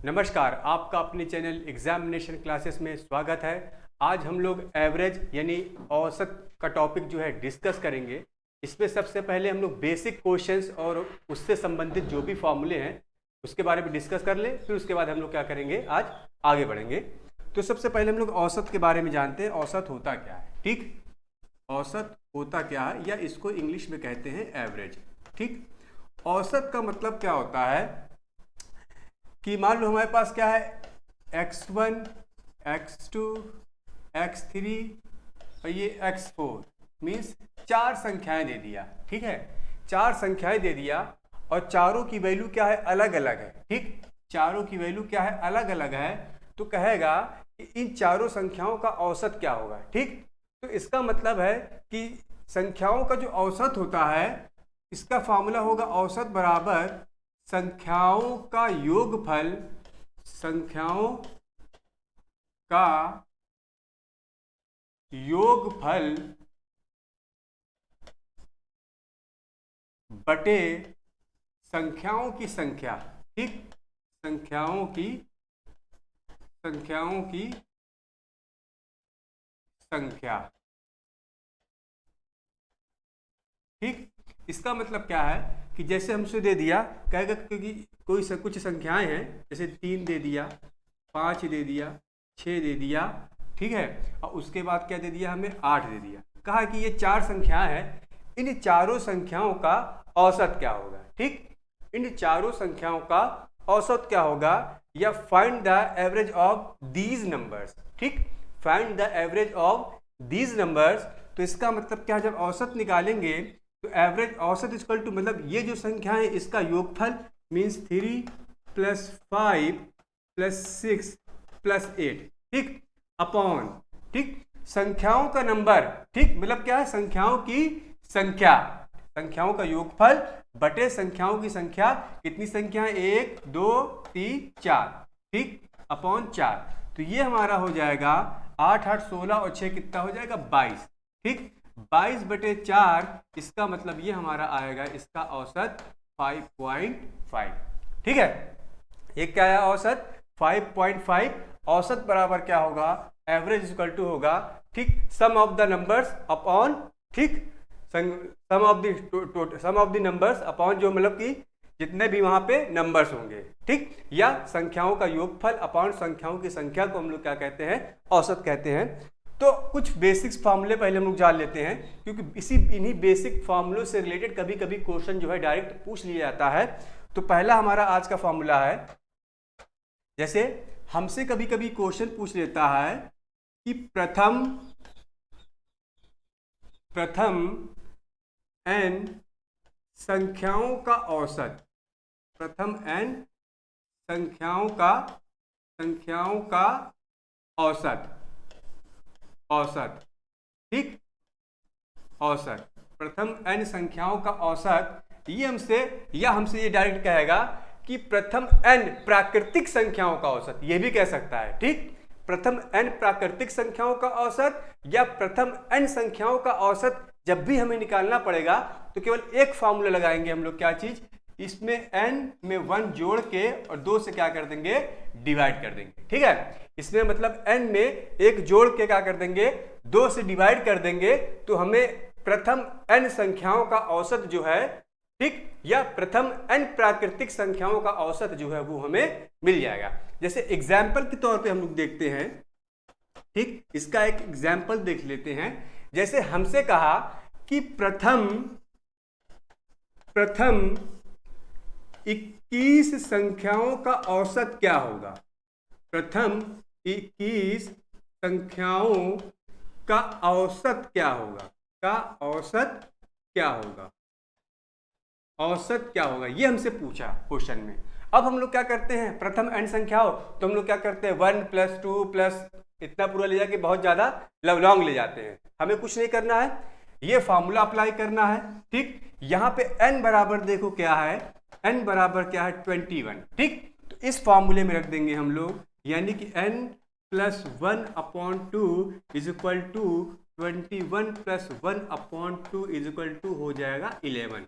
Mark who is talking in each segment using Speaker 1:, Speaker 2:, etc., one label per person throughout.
Speaker 1: नमस्कार, आपका अपने चैनल एग्जामिनेशन क्लासेस में स्वागत है। आज हम लोग एवरेज यानी औसत का टॉपिक जो है डिस्कस करेंगे। इसमें सबसे पहले हम लोग बेसिक क्वेश्चंस और उससे संबंधित जो भी फॉर्मूले हैं उसके बारे में डिस्कस कर ले, फिर उसके बाद हम लोग क्या करेंगे, आज आगे बढ़ेंगे। तो सबसे पहले हम लोग औसत के बारे में जानते हैं। औसत होता क्या है? ठीक, औसत होता क्या है, या इसको इंग्लिश में कहते हैं एवरेज। ठीक, औसत का मतलब क्या होता है कि मान लो हमारे पास क्या है, x1, x2, x3 और ये x4 मीन्स चार संख्याएं दे दिया। ठीक है, चार संख्याएं दे दिया और चारों की वैल्यू क्या है, अलग अलग है। ठीक, चारों की वैल्यू क्या है, अलग अलग है। तो कहेगा कि इन चारों संख्याओं का औसत क्या होगा। ठीक, तो इसका मतलब है कि संख्याओं का जो औसत होता है इसका फॉर्मूला होगा औसत बराबर संख्याओं का योगफल, संख्याओं का योगफल बटे संख्याओं की संख्या। ठीक, संख्याओं की संख्या। ठीक, इसका मतलब क्या है कि जैसे हमसे दे दिया, कहेगा क्योंकि कोई कुछ संख्याएं हैं, जैसे 3 दे दिया, 5 दे दिया, 6 दे दिया। ठीक है, और उसके बाद क्या दे दिया, हमें 8 दे दिया। कहा कि ये चार संख्याएं हैं, इन चारों संख्याओं का औसत क्या होगा। ठीक, इन चारों संख्याओं का औसत क्या होगा, या find the average of these numbers. ठीक, find the average of these numbers. तो इसका मतलब क्या है, जब औसत निकालेंगे तो एवरेज औसत इक्वल टू, मतलब ये जो संख्या है इसका योगफल मीन्स 3 + 5 + 6 + 8। ठीक, अपॉन, ठीक, संख्याओं का नंबर। ठीक, मतलब क्या है, संख्याओं की संख्या, संख्याओं का योगफल बटे संख्याओं की संख्या। कितनी संख्या है, 1 2 3 4। ठीक, अपॉन 4। तो ये हमारा हो जाएगा 8 8 16 और 6 कितना हो जाएगा, 22। ठीक, 22/4, इसका मतलब ये हमारा आएगा, इसका औसत 5.5। ठीक है, ये क्या है, औसत 5.5। औसत बराबर क्या होगा, एवरेज इक्वल टू होगा, ठीक, सम ऑफ द नंबर्स अपॉन, ठीक, सम ऑफ द नंबर्स अपॉन, जो मतलब कि जितने भी वहां पे नंबर्स होंगे। ठीक, या संख्याओं का योगफल अपॉन संख्याओं की संख्या को हम लोग क्या कहते हैं, औसत कहते हैं। तो कुछ बेसिक्स फार्मूले पहले हम लोग जान लेते हैं, क्योंकि इन्हीं बेसिक फार्मूलों से रिलेटेड कभी कभी क्वेश्चन जो है डायरेक्ट पूछ लिया जाता है। तो पहला हमारा आज का फार्मूला है, जैसे हमसे कभी कभी क्वेश्चन पूछ लेता है कि प्रथम n संख्याओं का औसत, प्रथम n संख्याओं का औसत, ठीक, औसत, प्रथम n संख्याओं का औसत। ये हमसे ये डायरेक्ट कहेगा कि प्रथम n प्राकृतिक संख्याओं का औसत, ये भी कह सकता है। ठीक, प्रथम n प्राकृतिक संख्याओं का औसत या प्रथम n संख्याओं का औसत जब भी हमें निकालना पड़ेगा तो केवल एक फार्मूला लगाएंगे हम लोग, क्या चीज, इसमें n में 1 जोड़ के और 2 से क्या कर देंगे, डिवाइड कर देंगे। ठीक है, इसमें मतलब n में 1 जोड़ के क्या कर देंगे, 2 से डिवाइड कर देंगे, तो हमें प्रथम n संख्याओं का औसत जो है, ठीक, या प्रथम n प्राकृतिक संख्याओं का औसत जो है वो हमें मिल जाएगा। जैसे एग्जाम्पल के तौर पे हम लोग देखते हैं। ठीक, इसका एक एग्जाम्पल देख लेते हैं। जैसे हमसे कहा कि प्रथम 21 संख्याओं का औसत क्या होगा, प्रथम 21 संख्याओं का औसत क्या होगा, औसत क्या होगा, ये हमसे पूछा क्वेश्चन में। अब हम लोग क्या करते हैं, प्रथम n संख्याओं, तो हम लोग क्या करते हैं, 1 + 2 इतना पूरा ले जाके बहुत ज्यादा लॉन्ग ले जाते हैं। हमें कुछ नहीं करना है, ये फॉर्मूला अप्लाई करना है। ठीक, यहाँ पे n बराबर देखो क्या है, n बराबर क्या है, 21। ठीक, तो इस फॉर्मूले में रख देंगे हम लोग, यानी कि n + 1/2 = 21 + 1/2 = हो जाएगा 11।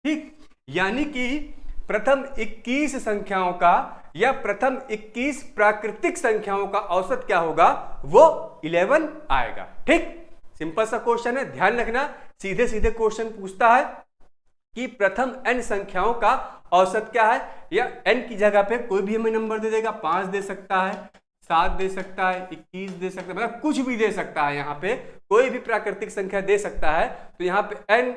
Speaker 1: ठीक, यानी कि प्रथम 21 संख्याओं का या प्रथम 21 प्राकृतिक संख्याओं का औसत क्या होगा, वो 11 आएगा। ठीक, सिंपल सा क्वेश्चन है, ध्यान रखना, सीधे सीधे क्वेश्चन पूछता है कि प्रथम n संख्याओं का औसत क्या है, या n की जगह पे कोई भी हमें नंबर दे देगा, 5 दे सकता है, 7 दे सकता है, 21 दे सकता है, मतलब कुछ भी दे सकता है, यहाँ पे कोई भी प्राकृतिक संख्या दे सकता है। तो यहाँ पे n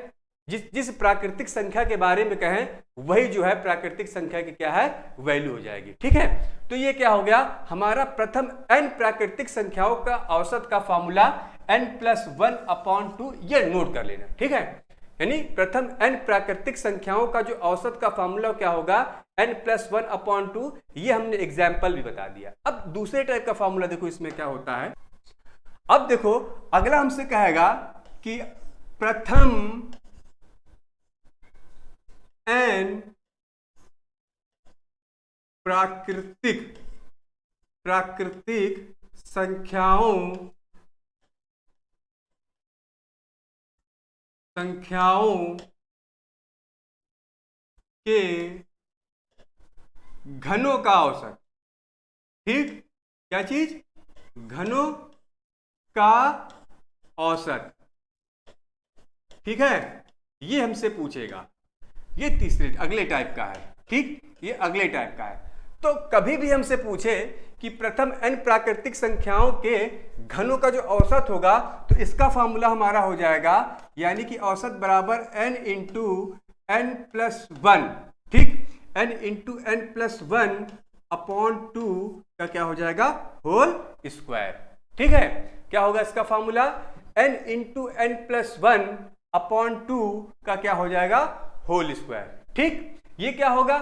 Speaker 1: जिस प्राकृतिक संख्या के बारे में कहें वही जो है प्राकृतिक संख्या की क्या है, वैल्यू हो जाएगी। ठीक है, तो ये क्या हो गया हमारा प्रथम n प्राकृतिक संख्याओं का औसत का फॉर्मूला n+1/2, ये नोट कर लेना। ठीक है, यानी प्रथम n प्राकृतिक संख्याओं का जो औसत का फॉर्मूला क्या होगा, n+1/2, ये हमने एग्जाम्पल भी बता दिया। अब दूसरे टाइप का फॉर्मूला देखो इसमें क्या होता है। अब देखो अगला हमसे कहेगा कि प्रथम n प्राकृतिक संख्याओं के घनों का औसत। ठीक, क्या चीज, घनों का औसत। ठीक है, ये हमसे पूछेगा, ये तीसरे अगले टाइप का है। ठीक, ये अगले टाइप का है। तो कभी भी हमसे पूछे कि प्रथम n प्राकृतिक संख्याओं के घनों का जो औसत होगा, तो इसका फॉर्मूला हमारा हो जाएगा, यानी कि औसत बराबर n इंटू n+1। ठीक, n इंटू n+1/2 का क्या हो जाएगा, होल स्क्वायर। ठीक है, क्या होगा इसका फॉर्मूला, n इंटू n+1/2 का क्या हो जाएगा, होल स्क्वायर। ठीक, ये क्या होगा,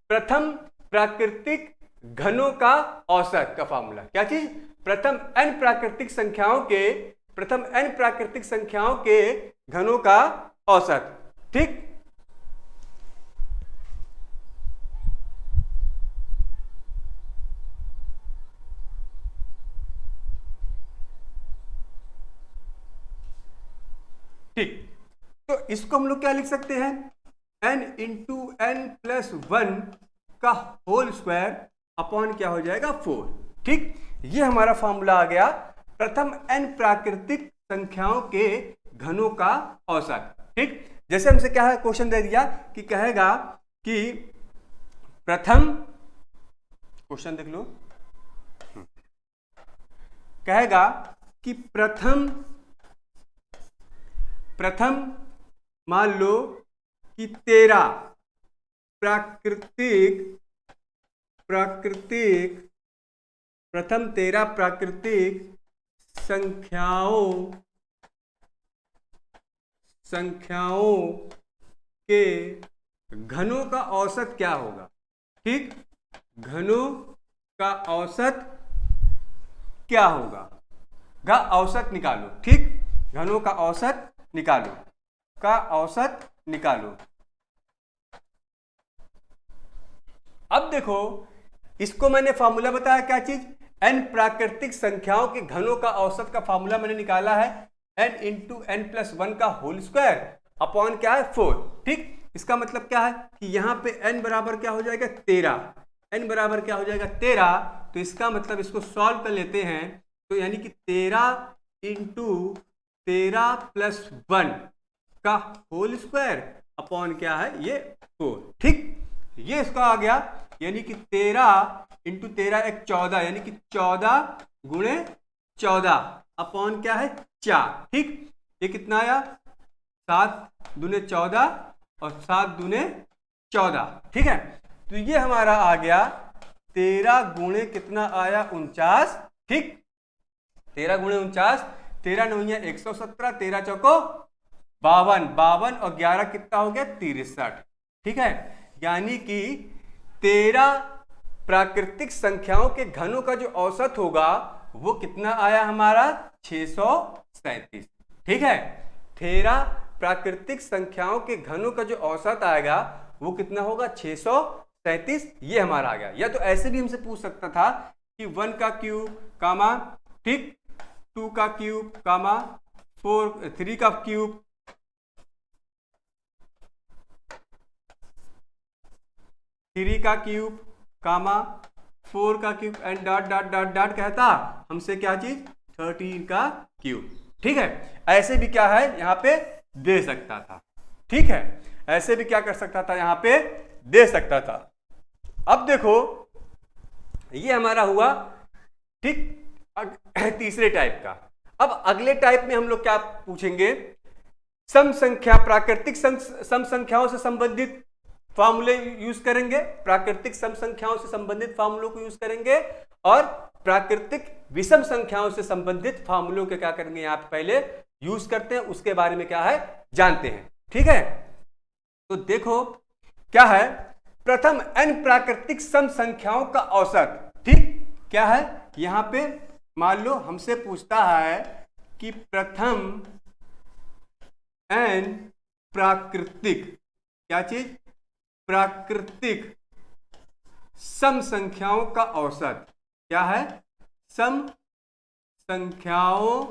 Speaker 1: प्रथम प्राकृतिक घनों का औसत का फॉर्मूला। क्या चीज, प्रथम n प्राकृतिक संख्याओं के घनों का औसत। ठीक, ठीक, तो इसको हम लोग क्या लिख सकते हैं, n इंटू n+1 का होल स्क्वायर अपॉन क्या हो जाएगा, 4। ठीक, ये हमारा फॉर्मूला आ गया प्रथम n प्राकृतिक संख्याओं के घनों का औसत। ठीक, जैसे हमसे क्या है, क्वेश्चन दे दिया कि कहेगा कि प्रथम, क्वेश्चन देख लो, कहेगा कि प्रथम मान लो कि 13 प्राकृतिक संख्याओं के घनों का औसत क्या होगा। ठीक, घनों का औसत क्या होगा, औसत निकालो। ठीक, घनों का औसत निकालो। अब देखो इसको मैंने फॉर्मूला बताया, क्या चीज, n प्राकृतिक संख्याओं के घनों का औसत का फॉर्मूला मैंने निकाला है n इंटू n+1 का होल स्क्वायर अपॉन क्या है, 4। ठीक, इसका मतलब क्या है कि यहाँ पे n बराबर क्या हो जाएगा, 13। n बराबर क्या हो जाएगा, 13। तो इसका मतलब इसको सॉल्व कर लेते हैं, तो यानी कि 13 इंटू 13+1 का होल स्क्वायर अपॉन क्या है, ये 4। ठीक, ये इसका आ गया, यानी कि 13 इंटू 13 एक 14, यानी कि 14 गुणे 14 अपॉन क्या है, 4। ठीक, ये कितना आया, 7 दूने 14 और 7 दूने 14। ठीक है, तो ये हमारा आ गया 13 गुणे कितना आया, 49। ठीक, 13 गुणे 49, 13 9 117, 13 चौको 52, 52 और 11 कितना हो गया, 63। ठीक है, यानी कि 13 प्राकृतिक संख्याओं के घनों का जो औसत होगा वो कितना आया हमारा, 637। ठीक है, 13 प्राकृतिक संख्याओं के घनों का जो औसत आएगा वो कितना होगा, 637। ये हमारा आ गया। या तो ऐसे भी हमसे पूछ सकता था कि 1 का क्यूब कामा, ठीक, 2 का क्यूब कामा 3 का क्यूब, 3 का क्यूब कामा 4 का cube and dot dot dot dot कहता हमसे क्या चीज 13 का क्यूब। ठीक है, ऐसे भी क्या है यहाँ पे दे सकता था। ठीक है, ऐसे भी क्या कर सकता था यहाँ पे दे सकता था। अब देखो ये हमारा हुआ ठीक तीसरे टाइप का। अब अगले टाइप में हम लोग क्या पूछेंगे, सम संख्या प्राकृतिक सम संख्याओं से संबंधित फॉर्मूले यूज करेंगे, प्राकृतिक सम संख्याओं से संबंधित फॉर्मूलों को यूज करेंगे और प्राकृतिक विषम संख्याओं से संबंधित फॉर्मूलों के क्या करेंगे यहाँ पे पहले यूज करते हैं, उसके बारे में क्या है जानते हैं। ठीक है, तो देखो क्या है, प्रथम n प्राकृतिक सम संख्याओं का औसत। ठीक, क्या है यहां पे मान लो हमसे पूछता है कि प्रथम n प्राकृतिक क्या चीज प्राकृतिक सम संख्याओं का औसत क्या है, सम संख्याओं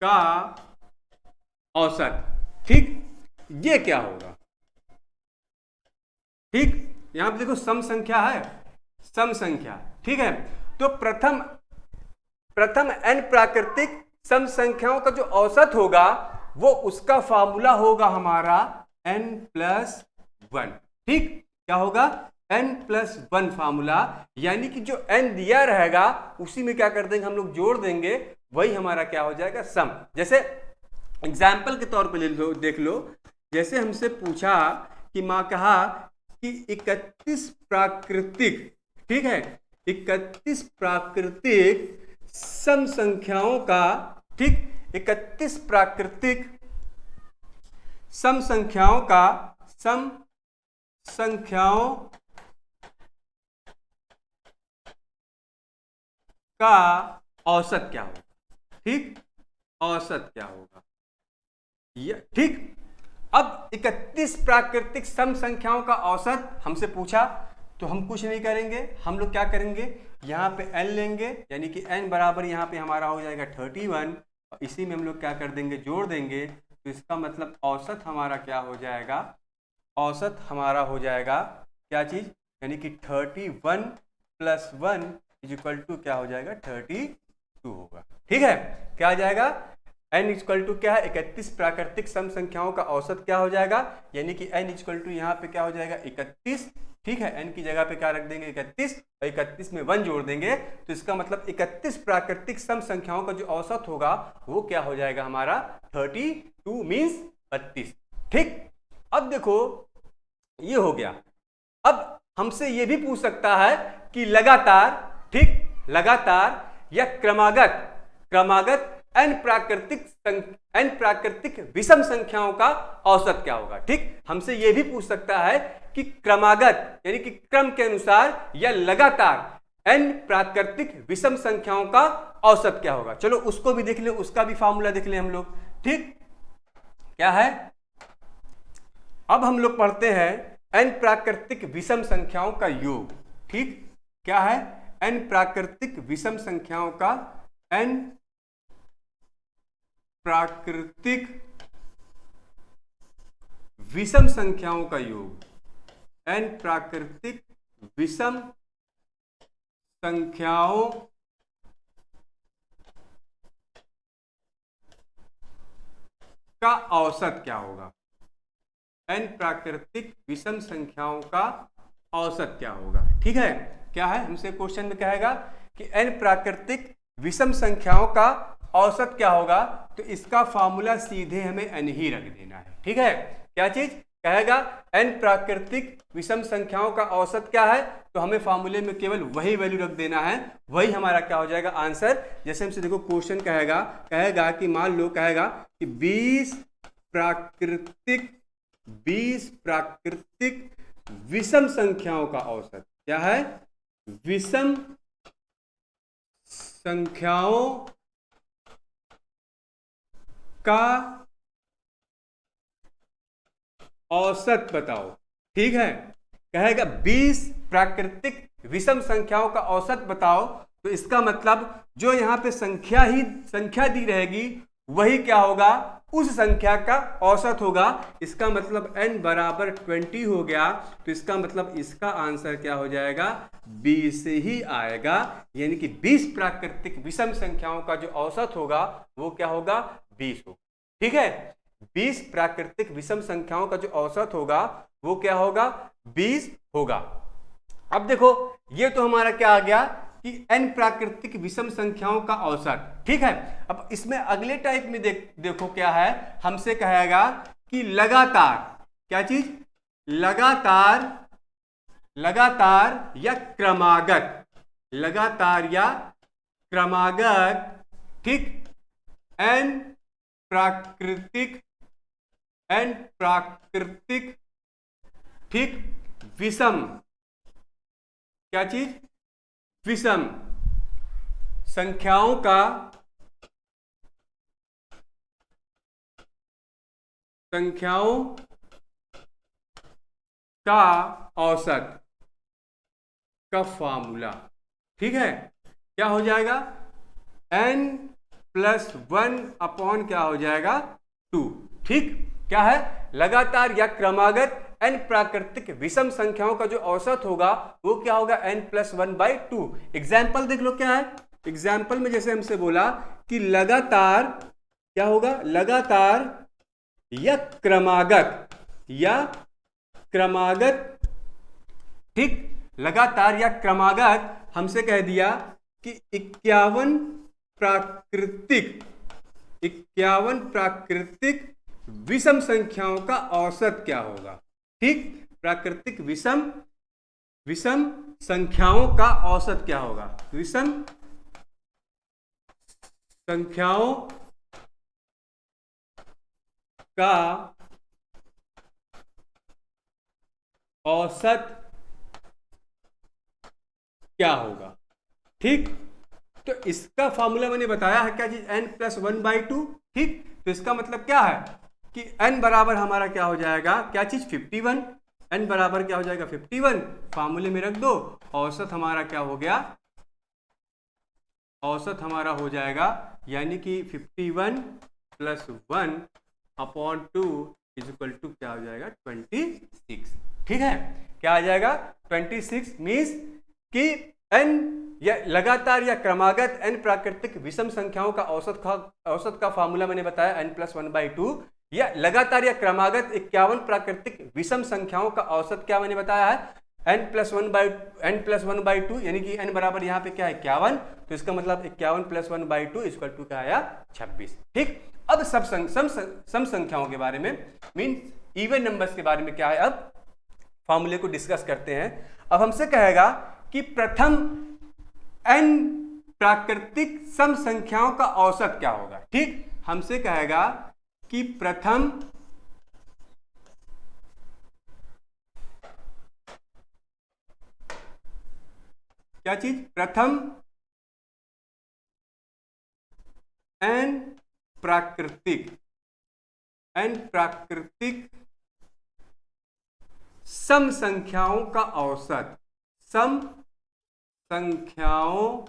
Speaker 1: का औसत। ठीक, ये क्या होगा। ठीक, यहां पे देखो सम संख्या है, सम संख्या। ठीक है, तो प्रथम n प्राकृतिक सम संख्याओं का जो औसत होगा वो उसका फार्मूला होगा हमारा n+1। ठीक, क्या होगा n+1 फार्मूला, यानी कि जो n दिया रहेगा उसी में क्या कर देंगे हम लोग जोड़ देंगे, वही हमारा क्या हो जाएगा सम। जैसे एग्जाम्पल के तौर पे ले लो, देख लो, जैसे हमसे पूछा कि मां कहा कि 31 प्राकृतिक, ठीक है 31 प्राकृतिक सम संख्याओं का, ठीक 31 प्राकृतिक सम संख्याओं का सम संख्याओं का औसत क्या होगा। ठीक, औसत क्या होगा ये। ठीक, अब 31 प्राकृतिक सम संख्याओं का औसत हमसे पूछा तो हम कुछ नहीं करेंगे, हम लोग क्या करेंगे यहाँ पे n लेंगे, यानी कि n बराबर यहाँ पे हमारा हो जाएगा 31 और इसी में हम लोग क्या कर देंगे जोड़ देंगे, तो इसका मतलब औसत हमारा क्या हो जाएगा, औसत हमारा हो जाएगा क्या चीज, यानी कि 31 + 1 = क्या हो जाएगा 32 होगा। ठीक है, क्या आ जाएगा n = क्या है 31 प्राकृतिक सम संख्याओं का औसत क्या हो जाएगा, यानी कि n = यहाँ पे क्या हो जाएगा 31। ठीक है, n की जगह पे क्या रख देंगे 31 और 31 में 1 जोड़ देंगे, तो इसका मतलब 31 प्राकृतिक सम संख्याओं का जो औसत होगा वो क्या हो जाएगा हमारा 32 मीन्स 32। ठीक, अब देखो ये हो गया। अब हमसे ये भी पूछ सकता है कि लगातार, ठीक लगातार या क्रमागत n प्राकृतिक विषम संख्याओं का औसत क्या होगा। ठीक, हमसे यह भी पूछ सकता है कि क्रमागत यानी कि क्रम के अनुसार या लगातार n प्राकृतिक विषम संख्याओं का औसत क्या होगा। चलो उसको भी देख ले, उसका भी फार्मूला देख ले हम लोग। ठीक, क्या है, अब हम लोग पढ़ते हैं n प्राकृतिक विषम संख्याओं का योग। ठीक, क्या है n प्राकृतिक विषम संख्याओं का, n प्राकृतिक विषम संख्याओं का योग, n प्राकृतिक विषम संख्याओं का औसत क्या होगा, n प्राकृतिक विषम संख्याओं का औसत क्या होगा। ठीक है, क्या है हमसे क्वेश्चन में कहेगा कि n प्राकृतिक विषम संख्याओं का औसत क्या होगा, तो इसका फार्मूला सीधे हमें n ही रख देना है। ठीक है, क्या चीज कहेगा n प्राकृतिक विषम संख्याओं का औसत क्या है, तो हमें फार्मूले में केवल वही वैल्यू रख देना है, वही हमारा क्या हो जाएगा आंसर। जैसे हमसे देखो क्वेश्चन कहेगा कि मान लो कहेगा कि 20 प्राकृतिक विषम संख्याओं का औसत क्या है, विषम संख्याओं का औसत बताओ। ठीक है, कहेगा 20 प्राकृतिक विषम संख्याओं का औसत बताओ, तो इसका मतलब जो यहाँ पे संख्या दी रहेगी वही क्या होगा, उस संख्या का औसत होगा। इसका मतलब n बराबर 20 हो गया, तो इसका मतलब इसका आंसर क्या हो जाएगा, 20 ही आएगा। यानी कि 20 प्राकृतिक विषम संख्याओं का जो औसत होगा वो क्या होगा, 20 होगा। ठीक है, 20 प्राकृतिक विषम संख्याओं का जो औसत होगा वो क्या होगा, 20 होगा। अब देखो, ये तो हमारा क्या आ गया कि n प्राकृतिक विषम संख्याओं का औसत। ठीक है, अब इसमें अगले टाइप में देखो क्या है, हमसे कहेगा कि लगातार, क्या चीज, लगातार, लगातार या क्रमागत, लगातार या क्रमागत, ठीक, n प्राकृतिक, n प्राकृतिक, ठीक, विषम, क्या चीज, विषम संख्याओं का, संख्याओं का औसत का फॉर्मूला। ठीक है, क्या हो जाएगा, n प्लस 1 अपॉन क्या हो जाएगा, 2। ठीक, क्या है, लगातार या क्रमागत n प्राकृतिक विषम संख्याओं का जो औसत होगा वो क्या होगा, n प्लस 1/2। एग्जाम्पल देख लो क्या है, एग्जाम्पल में जैसे हमसे बोला कि लगातार क्या होगा, लगातार या क्रमागत, या क्रमागत, ठीक, लगातार या क्रमागत, हमसे कह दिया कि 51 प्राकृतिक, 51 प्राकृतिक विषम संख्याओं का औसत क्या होगा। ठीक, प्राकृतिक विषम, विषम संख्याओं का औसत क्या होगा, विषम संख्याओं का औसत क्या होगा। ठीक, तो इसका फॉर्मूला मैंने बताया है, क्या चीज, n प्लस 1/2। ठीक, तो इसका मतलब क्या है कि n बराबर हमारा क्या हो जाएगा, क्या चीज, 51। n बराबर क्या हो जाएगा, 51, फार्मूले में रख दो, औसत हमारा क्या हो गया, औसत हमारा हो जाएगा, यानी कि 51 plus 1 upon 2 is equal to क्या हो जाएगा, 26। ठीक है, क्या आ जाएगा, 26 मीन्स कि n या लगातार या क्रमागत n प्राकृतिक विषम संख्याओं का औसत का फार्मूला मैंने बताया n प्लस 1/2, या लगातार या क्रमागत 51 प्राकृतिक विषम संख्याओं का औसत क्या मैंने बताया है, n प्लस 1/2, यानी कि n बराबर यहाँ पे क्या है, 51, तो इसका मतलब 51 प्लस 1/2 इक्वल टू क्या आया, 26। ठीक, अब सम संख्याओं के बारे में, मीन्स इवन नंबर्स के बारे में क्या है, अब फॉर्मूले को डिस्कस करते हैं। अब हमसे कहेगा कि प्रथम n प्राकृतिक सम संख्याओं का औसत क्या होगा। ठीक, हमसे कहेगा कि प्रथम क्या चीज, प्रथम n प्राकृतिक, n प्राकृतिक सम संख्याओं का औसत, सम संख्याओं,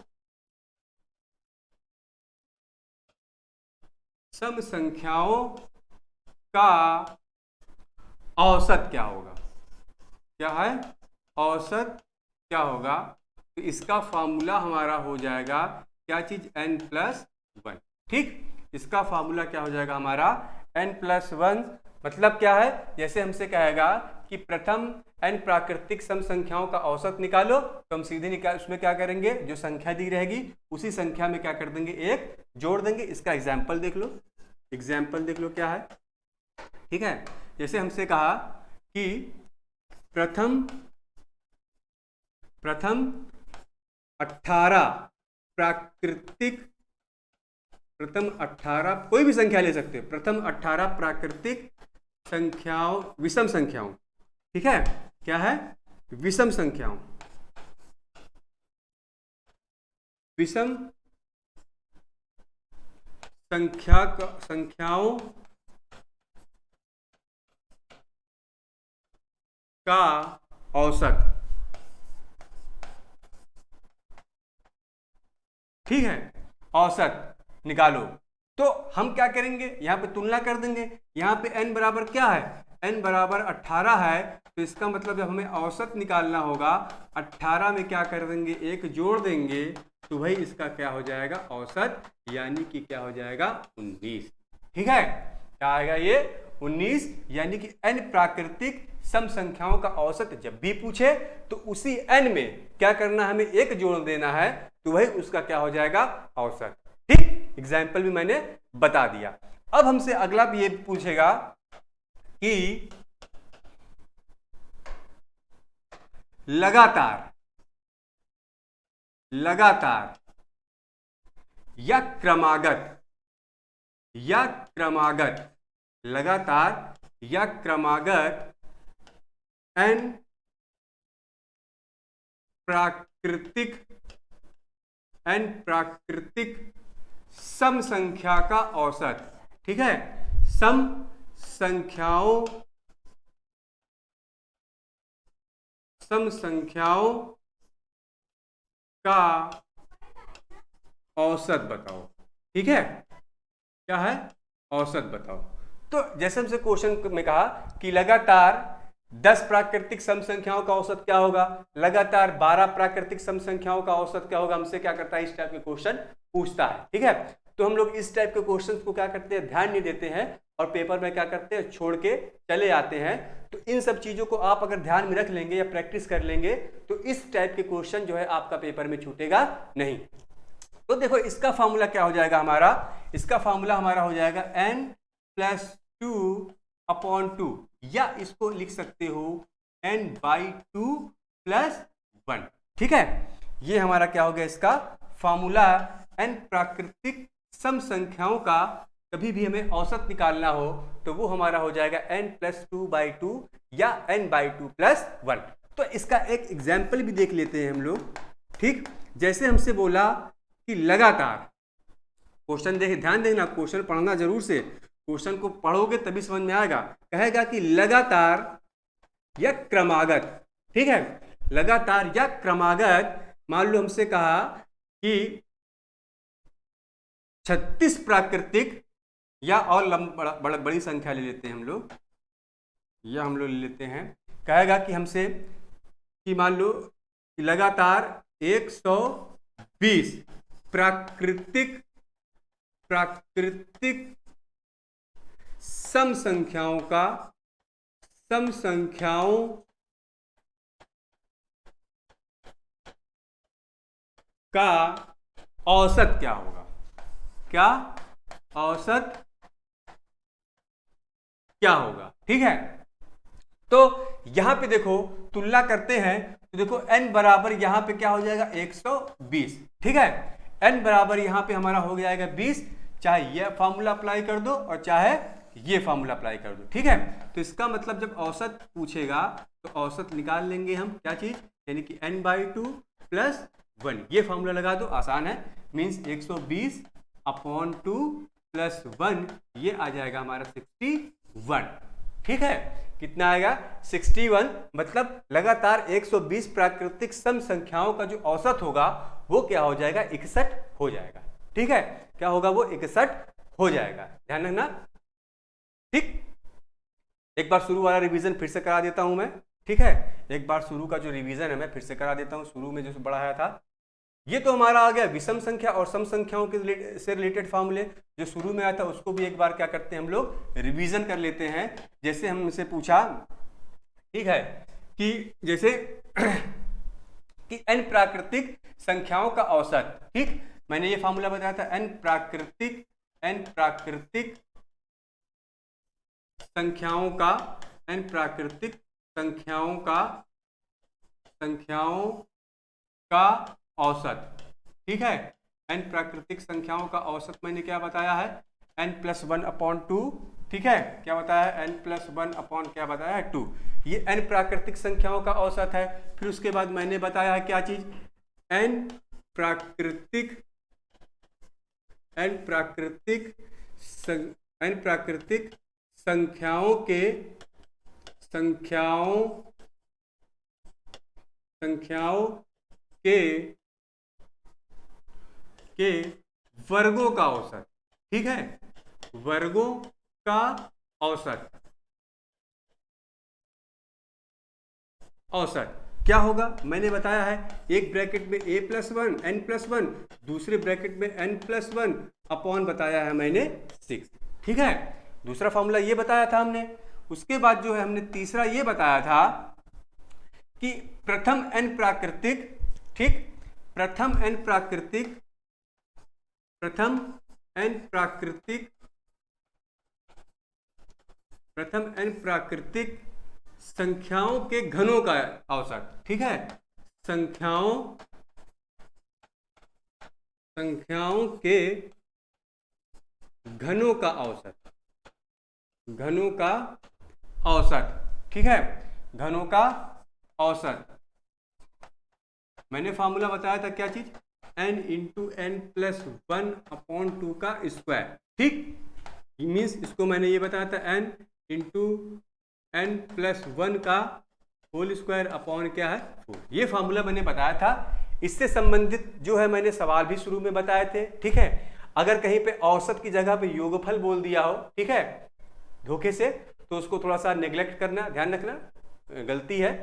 Speaker 1: सम संख्याओं का औसत क्या होगा, क्या है, औसत क्या होगा, तो इसका फॉर्मूला हमारा हो जाएगा क्या चीज, n प्लस 1। ठीक, इसका फॉर्मूला क्या हो जाएगा हमारा, n प्लस 1, मतलब क्या है, जैसे हमसे कहेगा कि प्रथम n प्राकृतिक सम संख्याओं का औसत निकालो, तो हम सीधे उसमें क्या करेंगे, जो संख्या दी रहेगी उसी संख्या में क्या कर देंगे, एक जोड़ देंगे। इसका एग्जाम्पल देख लो, एग्जाम्पल देख लो क्या है। ठीक है, जैसे हमसे कहा कि प्रथम 18 प्राकृतिक, प्रथम 18, कोई भी संख्या ले सकते हो, प्रथम 18 प्राकृतिक संख्याओं, विषम संख्याओं, ठीक है, क्या है, विषम संख्याओं, विषम संख्याओं का औसत। ठीक है, औसत निकालो, तो हम क्या करेंगे, यहाँ पे तुलना कर देंगे। यहाँ पे n बराबर क्या है, n बराबर 18 है, तो इसका मतलब जब हमें औसत निकालना होगा 18 में क्या कर देंगे, एक जोड़ देंगे, तो भाई इसका क्या हो जाएगा औसत, यानी कि क्या हो जाएगा 19। ठीक है, क्या आएगा ये 19, यानी कि n प्राकृतिक सम संख्याओं का औसत जब भी पूछे तो उसी n में क्या करना, हमें एक जोड़ देना है, तो वही उसका क्या हो जाएगा औसत। ठीक, एग्जाम्पल भी मैंने बता दिया। अब हमसे अगला भी ये पूछेगा कि लगातार या क्रमागत लगातार या क्रमागत n प्राकृतिक सम संख्या का औसत। ठीक है, सम संख्याओं का औसत बताओ। ठीक है, क्या है, औसत बताओ। तो जैसे हमसे क्वेश्चन में कहा कि लगातार 10 प्राकृतिक सम संख्याओं का औसत क्या होगा, लगातार 12 प्राकृतिक सम संख्याओं का औसत क्या होगा, हमसे क्या करता है, इस टाइप के क्वेश्चन पूछता है। ठीक है, तो हम लोग इस टाइप के क्वेश्चंस को क्या करते हैं, ध्यान नहीं देते हैं और पेपर में क्या करते हैं, छोड़ के चले आते हैं। तो इन सब चीजों को आप अगर ध्यान में रख लेंगे या प्रैक्टिस कर लेंगे तो इस टाइप के क्वेश्चन जो है आपका पेपर में छूटेगा नहीं। तो देखो इसका फॉर्मूला क्या हो जाएगा हमारा, इसका फॉर्मूला हमारा हो जाएगा n+2/2, या इसको लिख सकते हो n/2+1। ठीक है, ये हमारा क्या हो गया, इसका फॉर्मूला। n प्राकृतिक सम संख्याओं का कभी भी हमें औसत निकालना हो तो वो हमारा हो जाएगा n+2/2 या n/2+1। तो इसका एक एग्जाम्पल भी देख लेते हैं हम लोग। ठीक, जैसे हमसे बोला कि लगातार, क्वेश्चन देखे, ध्यान देना, क्वेश्चन पढ़ना जरूर से, क्वेश्चन को पढ़ोगे तभी समझ में आएगा। कहेगा कि लगातार या क्रमागत। ठीक है, लगातार या क्रमागत, मान लो हमसे कहा कि 36 प्राकृतिक, या और बड़ी संख्या ले लेते हैं हम लोग, या हम लोग ले लेते हैं, कहेगा कि हमसे कि मान लो कि लगातार 120 प्राकृतिक सम संख्याओं का औसत क्या होगा, क्या औसत क्या होगा। ठीक है, तो यहां पे देखो तुलना करते हैं, तो देखो n बराबर यहां पे क्या हो जाएगा 120। ठीक है, n बराबर यहां पे हमारा हो जाएगा 20, चाहे ये फॉर्मूला अप्लाई कर दो और चाहे ये फॉर्मूला अप्लाई कर दो। ठीक है, तो इसका मतलब जब औसत पूछेगा तो औसत निकाल लेंगे हम, क्या चीज, यानी कि n/2+1, ये फॉर्मूला लगा दो, आसान है, मीन्स 120/2+1, ये आ जाएगा हमारा 61। ठीक है, कितना आएगा 61, मतलब लगातार 120 प्राकृतिक सम संख्याओं का जो औसत होगा वो क्या हो जाएगा 61 हो जाएगा। ठीक है, क्या होगा, वो 61 हो जाएगा, ध्यान रखना। ठीक, एक बार शुरू वाला रिवीजन फिर से करा देता हूं मैं। ठीक है, एक बार शुरू का जो रिवीजन है मैं फिर से करा देता हूं, शुरू में जो पढ़ाया था। ये तो हमारा आ गया विषम संख्या और सम संख्याओं के से रिलेटेड फॉर्मूले, जो शुरू में आया था उसको भी एक बार क्या करते हैं हम लोग रिवीजन कर लेते हैं। जैसे हमसे पूछा, ठीक है, कि जैसे कि n प्राकृतिक संख्याओं का औसत। ठीक, मैंने ये फॉर्मूला बताया था, n प्राकृतिक संख्याओं का औसत। ठीक है, n प्राकृतिक संख्याओं का औसत मैंने क्या बताया है, n+1/2। ठीक है, क्या बताया है, n+1 क्या बताया है 2, ये n प्राकृतिक संख्याओं का औसत है। फिर उसके बाद मैंने बताया है क्या चीज, n प्राकृतिक संख्याओं के वर्गों का औसत। ठीक है, वर्गों का औसत। औसत क्या होगा मैंने बताया है, एक ब्रैकेट में a+1 n+1, दूसरे ब्रैकेट में n+1 अपॉन बताया है मैंने 6। ठीक है, दूसरा फॉर्मूला ये बताया था हमने। उसके बाद जो है हमने तीसरा ये बताया था कि प्रथम n प्राकृतिक, ठीक, प्रथम n प्राकृतिक संख्याओं के घनों का औसत। ठीक है, संख्याओं के घनों का औसत, घनों का औसत। ठीक है, घनों का औसत। मैंने फॉर्मूला बताया था क्या चीज, n इंटू n+1/2 का स्क्वायर। ठीक, मीन्स इसको मैंने ये बताया था n इंटू n+1 का होल स्क्वायर अपॉन क्या है 4। ये फॉर्मूला मैंने बताया था। इससे संबंधित जो है मैंने सवाल भी शुरू में बताए थे। ठीक है, अगर कहीं पे औसत की जगह पे योगफल बोल दिया हो, ठीक है, धोखे से, तो उसको थोड़ा सा नेग्लेक्ट करना, ध्यान रखना, गलती है।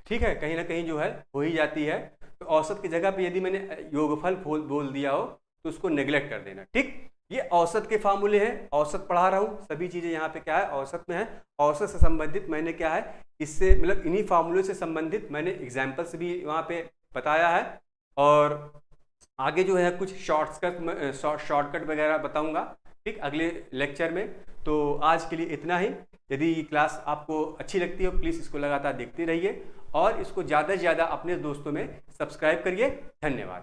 Speaker 1: ठीक है, कहीं ना कहीं जो है हो ही जाती है। तो औसत की जगह पे यदि मैंने योगफल बोल दिया हो तो उसको नेग्लेक्ट कर देना। ठीक, ये औसत के फार्मूले हैं, औसत पढ़ा रहा हूँ, सभी चीजें यहाँ पे क्या है औसत में है। औसत से संबंधित मैंने क्या है, इससे मतलब इन्हीं फार्मूले से संबंधित मैंने एग्जाम्पल्स भी वहाँ पे बताया है। और आगे जो है कुछ शॉर्टकट वगैरह बताऊंगा, ठीक, अगले लेक्चर में। तो आज के लिए इतना ही। यदि क्लास आपको अच्छी लगती हो प्लीज़ इसको लगातार देखते रहिए और इसको ज़्यादा से ज़्यादा अपने दोस्तों में सब्सक्राइब करिए। धन्यवाद।